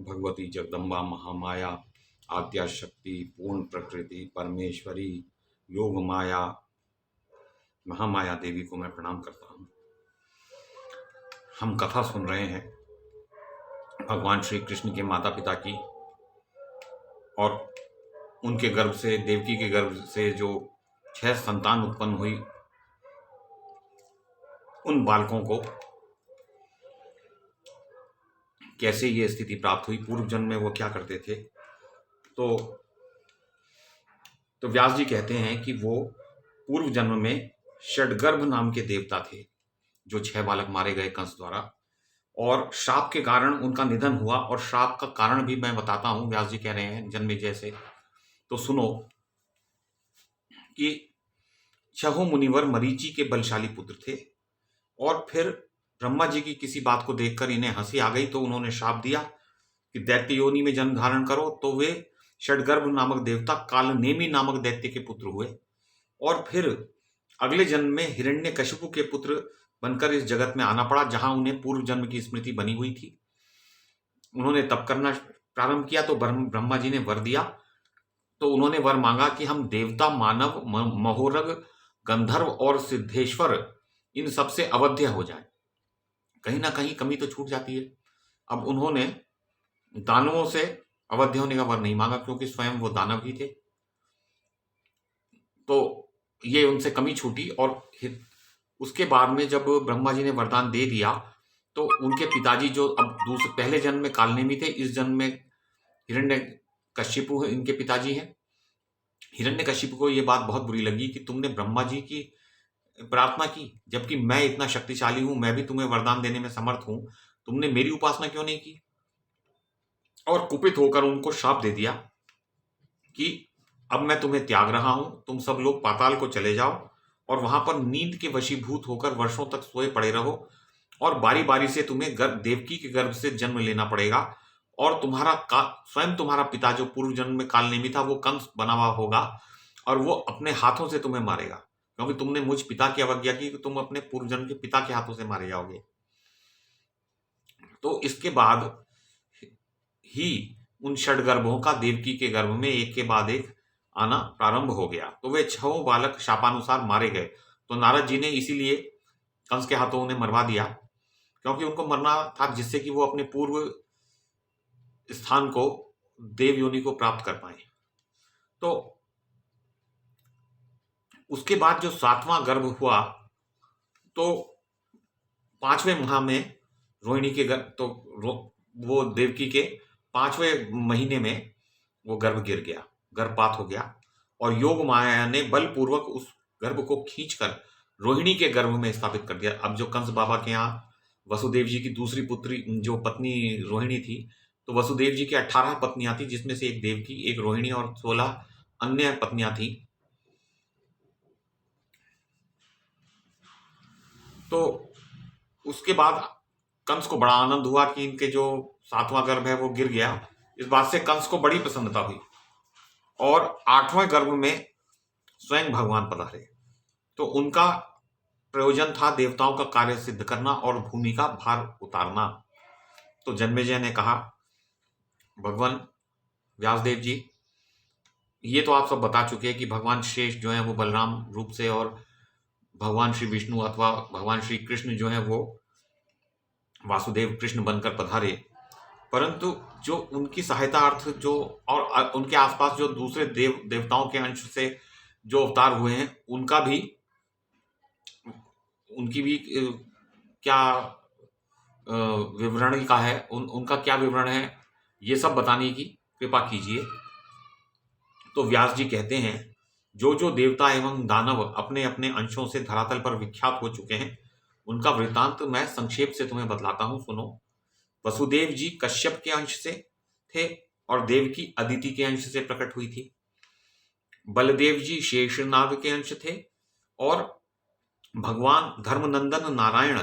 भगवती जगदम्बा महामाया आद्या शक्ति पूर्ण प्रकृति परमेश्वरी योग माया महामाया देवी को मैं प्रणाम करता हूँ। हम कथा सुन रहे हैं भगवान श्री कृष्ण के माता पिता की और उनके गर्भ से, देवकी के गर्भ से जो 6 संतान उत्पन्न हुई, उन बालकों को कैसे ये स्थिति प्राप्त हुई, पूर्व जन्म में वो क्या करते थे। तो व्यास जी कहते हैं कि वो पूर्व जन्म में षडगर्भ नाम के देवता थे, जो 6 बालक मारे गए कंस द्वारा, और श्राप के कारण उनका निधन हुआ। और श्राप का कारण भी मैं बताता हूं, व्यास जी कह रहे हैं जन्मेजय से। तो सुनो कि 6 मुनिवर मरीचि के बलशाली पुत्र थे, और फिर ब्रह्मा जी की किसी बात को देखकर इन्हें हंसी आ गई, तो उन्होंने श्राप दिया कि दैत्य योनि में जन्म धारण करो। तो वे षडगर्भ नामक देवता कालनेमी नामक दैत्य के पुत्र हुए, और फिर अगले जन्म में हिरण्यकशिपु के पुत्र बनकर इस जगत में आना पड़ा, जहां उन्हें पूर्व जन्म की स्मृति बनी हुई थी। उन्होंने तप करना प्रारंभ किया, तो ब्रह्मा जी ने वर दिया। तो उन्होंने वर मांगा कि हम देवता, मानव, महोरग, गंधर्व और सिद्धेश्वर इन सबसे अवध्य हो जाएं। कहीं ना कहीं कमी तो छूट जाती है। अब उन्होंने दानवों से अवध्य होने का वर नहीं मांगा, क्योंकि स्वयं वो दानव ही थे, तो ये उनसे कमी छूटी। और उसके बाद में जब ब्रह्मा जी ने वरदान दे दिया, तो उनके पिताजी, जो अब दूसरे पहले जन्म में कालनेमी थे, इस जन्म में हिरण्यकशिपु इनके पिताजी हैं। हिरण्यकशिपु को ये बात बहुत बुरी लगी कि तुमने ब्रह्मा जी की प्रार्थना की, जबकि मैं इतना शक्तिशाली हूं, मैं भी तुम्हें वरदान देने में समर्थ हूं, तुमने मेरी उपासना क्यों नहीं की। और कुपित होकर उनको श्राप दे दिया कि अब मैं तुम्हें त्याग रहा हूं, तुम सब लोग पाताल को चले जाओ और वहां पर नींद के वशीभूत होकर वर्षों तक सोए पड़े रहो, और बारी बारी से तुम्हें देवकी के गर्भ से जन्म लेना पड़ेगा, और स्वयं तुम्हारा पिता जो पूर्व जन्म में कालनेमी था, वो कंस बना हुआ होगा, और वो अपने हाथों से तुम्हें मारेगा, क्योंकि तुमने मुझ पिता की अवज्ञा की, कि तुम अपने पूर्व जन्म के पिता के हाथों से मारे जाओगे। तो इसके बाद ही उन षडगर्भों का देवकी के गर्भ में एक के बाद एक आना प्रारंभ हो गया। तो वे 6 बालक शापानुसार मारे गए। तो नारद जी ने इसीलिए कंस के हाथों उन्हें मरवा दिया, क्योंकि उनको मरना था, जिससे कि वो अपने पूर्व स्थान को, देव योनि को प्राप्त कर पाए। तो उसके बाद जो 7वां गर्भ हुआ, तो 5वें माह में रोहिणी के गर्भ, तो वो देवकी के 5वें महीने में वो गर्भ गिर गया, गर्भपात हो गया, और योग माया ने बलपूर्वक उस गर्भ को खींचकर रोहिणी के गर्भ में स्थापित कर दिया। अब जो कंस बाबा के यहाँ वसुदेव जी की दूसरी पुत्री, जो पत्नी रोहिणी थी, तो वसुदेव जी की 18 पत्नियां थी, जिसमें से एक देवकी, एक रोहिणी और 16 अन्य पत्नियां थी। तो उसके बाद कंस को बड़ा आनंद हुआ कि इनके जो 7वां गर्भ है वो गिर गया। इस बात से कंस को बड़ी प्रसन्नता हुई, और 8वें गर्भ में स्वयं भगवान पधारे। तो उनका प्रयोजन था देवताओं का कार्य सिद्ध करना और भूमि का भार उतारना। तो जन्मेजय ने कहा, भगवान व्यासदेव जी, ये तो आप सब बता चुके हैं कि भगवान शेष जो है वो बलराम रूप से, और भगवान श्री विष्णु अथवा भगवान श्री कृष्ण जो है वो वासुदेव कृष्ण बनकर पधारे। परंतु जो उनकी सहायता अर्थ जो, और उनके आसपास जो दूसरे देवताओं के अंश से जो अवतार हुए हैं, उनकी भी क्या विवरण का है, उनका क्या विवरण है, ये सब बताने की कृपा कीजिए। तो व्यास जी कहते हैं, जो जो देवता एवं दानव अपने अपने अंशों से धरातल पर विख्यात हो चुके हैं, उनका वृतांत मैं संक्षेप से तुम्हें बतलाता हूं, सुनो। वसुदेव जी कश्यप के अंश से थे, और देवकी अदिति के अंश से प्रकट हुई थी। बलदेव जी शेषनाग के अंश थे, और भगवान धर्मनंदन नारायण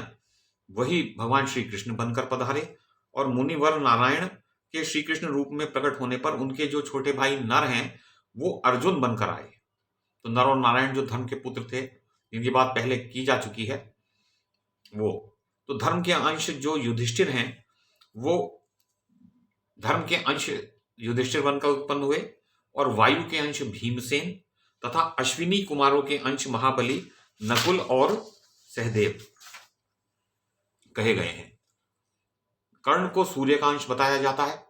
वही भगवान श्री कृष्ण बनकर पधारे। और मुनिवर नारायण के श्री कृष्ण रूप में प्रकट होने पर उनके जो छोटे भाई नर हैं, वो अर्जुन बनकर आए। तो नर और नारायण जो धर्म के पुत्र थे, जिनकी बात पहले की जा चुकी है, वो तो धर्म के अंश जो युधिष्ठिर हैं, वो धर्म के अंश युधिष्ठिर बनकर उत्पन्न हुए और वायु के अंश भीमसेन तथा अश्विनी कुमारों के अंश महाबली नकुल और सहदेव कहे गए हैं। कर्ण को सूर्य का अंश बताया जाता है।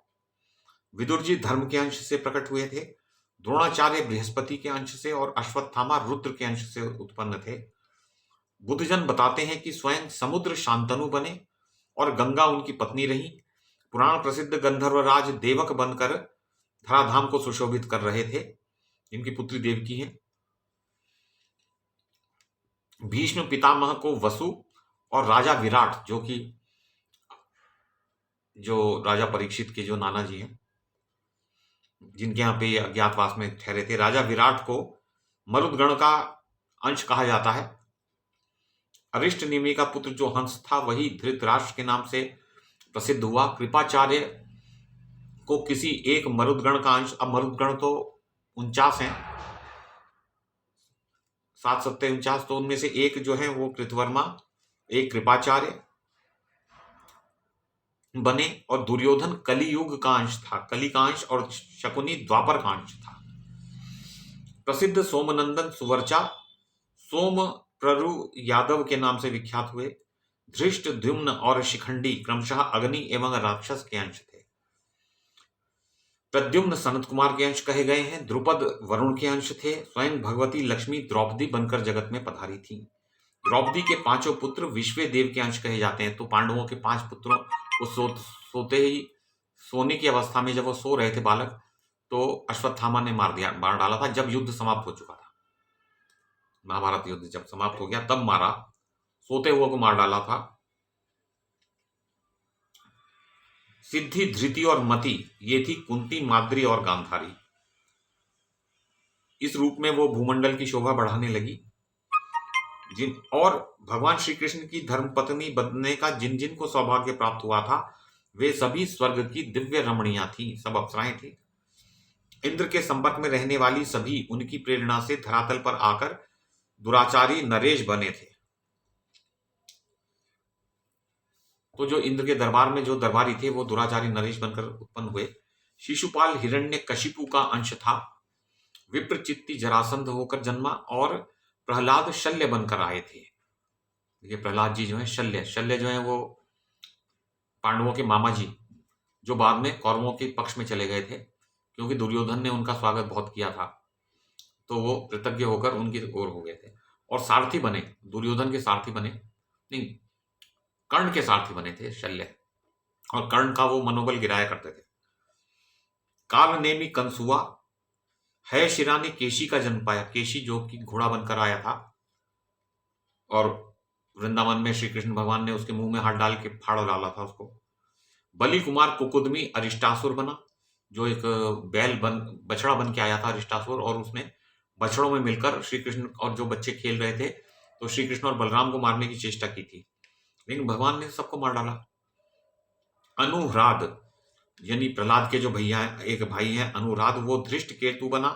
विदुर जी धर्म के अंश से प्रकट हुए थे। द्रोणाचार्य बृहस्पति के अंश से और अश्वत्थामा रुद्र के अंश से उत्पन्न थे। बुद्धजन बताते हैं कि स्वयं समुद्र शांतनु बने और गंगा उनकी पत्नी रही। पुराण प्रसिद्ध गंधर्वराज देवक बनकर धराधाम को सुशोभित कर रहे थे, जिनकी पुत्री देवकी है। भीष्म पितामह को वसु और राजा विराट, जो राजा परीक्षित के जो नाना जी हैं, जिनके यहाँ पे अज्ञातवास में ठहरे थे, राजा विराट को मरुदगण का अंश कहा जाता है। अरिष्ट नेमि का पुत्र जो हंस था वही धृतराष्ट्र के नाम से प्रसिद्ध हुआ। कृपाचार्य को किसी एक मरुदगण का अंश, अब मरुदगण तो 49 हैं, 7 सत्ते 49, तो उनमें से एक जो है वो कृतवर्मा, एक कृपाचार्य बने और दुर्योधन कलियुग का अंश था, कली का अंश, और शकुनी द्वापर का अंश था। प्रसिद्ध सोमनंदन सुवर्चा सोम प्ररु यादव के नाम से विख्यात हुए। धृष्ट, द्युम्न और शिखंडी क्रमशः अग्नि एवं राक्षस के अंश थे। प्रद्युम्न सनत कुमार के अंश कहे गए हैं। द्रुपद वरुण के अंश थे। स्वयं भगवती लक्ष्मी द्रौपदी बनकर जगत में पधारी थी। द्रौपदी के 5 पुत्र विश्वे देव के अंश कहे जाते हैं। तो पांडवों के 5 पुत्रों को सोते ही, सोने की अवस्था में जब वो सो रहे थे बालक, तो अश्वत्थामा ने मार डाला था जब युद्ध समाप्त हो चुका था। महाभारत युद्ध जब समाप्त हो गया तब मारा, सोते हुए को मार डाला था। सिद्धि, धृति और मति ये थी कुंती, माद्री और गांधारी। इस रूप में वो भूमंडल की शोभा बढ़ाने लगी। और भगवान श्री कृष्ण की धर्मपत्नी बनने का जिन जिन को सौभाग्य प्राप्त हुआ था वे सभी स्वर्ग की दिव्य रमणियां थी, सब अप्सराएं थी। इंद्र के संपर्क में रहने वाली सभी उनकी प्रेरणा से धरातल पर आकर दुराचारी नरेश बने थे। तो जो इंद्र के दरबार में जो दरबारी थे वो दुराचारी नरेश बनकर उत्पन्न हुए। शिशुपाल हिरण्यकशिपु का अंश था। विप्रचित्ति जरासंध होकर जन्मा और प्रहलाद शल्य बनकर आए थे। ये प्रहलाद जी जो है शल्य जो है वो पांडवों के मामा जी, जो बाद में कौरवों के पक्ष में चले गए थे, क्योंकि दुर्योधन ने उनका स्वागत बहुत किया था, तो वो कृतज्ञ होकर उनकी ओर हो गए थे और सारथी बने। दुर्योधन के सारथी बने, नहीं, कर्ण के सारथी बने थे शल्य, और कर्ण का वो मनोबल गिराया करते थे। काल नेमी कंसुआ है शिरा ने केशी का जन्म पाया। केशी जो कि घोड़ा बनकर आया था और वृंदावन में श्री कृष्ण भगवान ने उसके मुंह में हाथ डाल के फाड़ डाला था उसको। बलि कुमार कुकुदमी अरिष्टासुर बना, जो एक बछड़ा बन के आया था अरिष्टासुर, और उसने बछड़ों में मिलकर श्री कृष्ण और जो बच्चे खेल रहे थे तो श्री कृष्ण और बलराम को मारने की चेष्टा की थी, लेकिन भगवान ने सबको मार डाला। अनुराध यानी प्रहलाद के जो भैया एक भाई हैं अनुराध, वो धृष्ट केतु बना।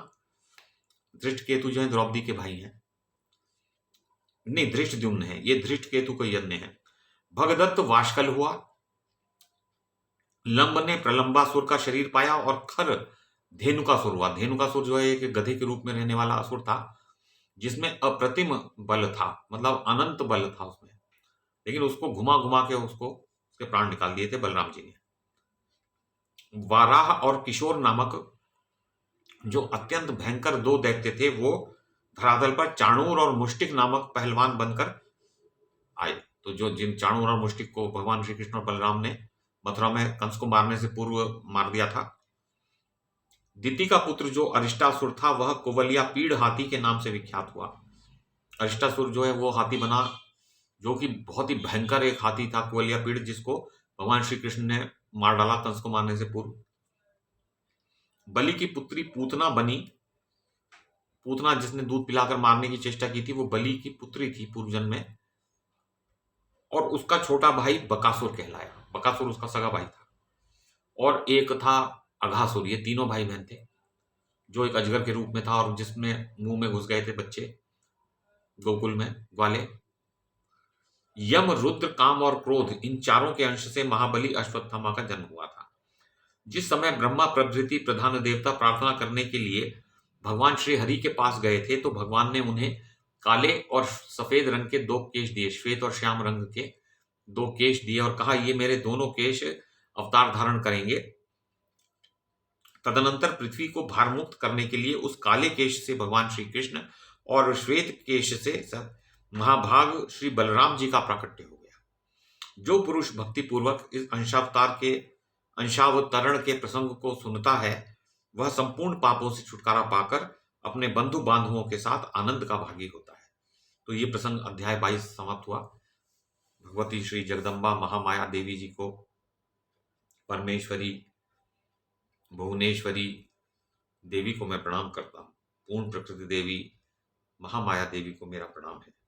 धृष्ट केतु जो है द्रौपदी के भाई हैं, नहीं धृष्टद्युम्न है, ये धृष्ट केतु को यज्ञ है। भगदत्त वाशकल हुआ। लंब ने प्रलंबासुर का शरीर पाया और खर धेनुकासुर हुआ। धेनुकासुर जो है एक गधे के रूप में रहने वाला असुर था, जिसमें अप्रतिम बल था, मतलब अनंत बल था उसमें, लेकिन उसको घुमा घुमा के उसके प्राण निकाल दिए थे बलराम जी ने। वाराह और किशोर नामक जो अत्यंत भयंकर 2 दैत्य थे वो धरातल पर चाणूर और मुष्टिक नामक पहलवान बनकर आए। तो जिन चाणूर और मुष्टिक को भगवान श्री कृष्ण और बलराम ने मथुरा में कंस को मारने से पूर्व मार दिया था। दिति का पुत्र जो अरिष्टासुर था वह कुवलिया पीड़ हाथी के नाम से विख्यात हुआ। अरिष्टासुर जो है वो हाथी बना, जो कि बहुत ही भयंकर एक हाथी था कुवलिया पीड़, जिसको भगवान श्री कृष्ण ने मार डाला कंस को मारने से पूर्व। बलि की पुत्री पूतना बनी। पूतना जिसने दूध पिलाकर मारने की चेष्टा की थी वो बलि की पुत्री थी पूर्व जन्म में, और उसका छोटा भाई बकासुर कहलाया। बकासुर उसका सगा भाई था। और एक था अघासुर। ये तीनों भाई बहन थे, जो एक अजगर के रूप में था और जिसमें मुंह में घुस गए थे बच्चे गोकुल में ग्वाले। यम, रुद्र, काम और क्रोध, इन चारों के अंश से महाबली अश्वत्थामा का जन्म हुआ था। जिस समय ब्रह्मा प्रभृति प्रधान देवता प्रार्थना करने के लिए भगवान श्री हरि के पास गए थे, तो भगवान ने उन्हें काले और सफेद रंग के दो केश दिए, श्वेत और श्याम रंग के दो केश दिए और कहा ये मेरे दोनों केश अवतार धारण करेंगे। तदनंतर पृथ्वी को भारमुक्त करने के लिए उस काले केश से भगवान श्री कृष्ण और श्वेत केश से महाभाग श्री बलराम जी का प्राकट्य हो गया। जो पुरुष भक्ति पूर्वक इस अंशावतरण के प्रसंग को सुनता है, वह संपूर्ण पापों से छुटकारा पाकर अपने बंधु बांधवों के साथ आनंद का भागी होता है। तो ये प्रसंग अध्याय 22 समाप्त हुआ। भगवती श्री जगदम्बा महामाया देवी जी को, परमेश्वरी भुवनेश्वरी देवी को मैं प्रणाम करता हूँ। पूर्ण प्रकृति देवी महामाया देवी को मेरा प्रणाम है।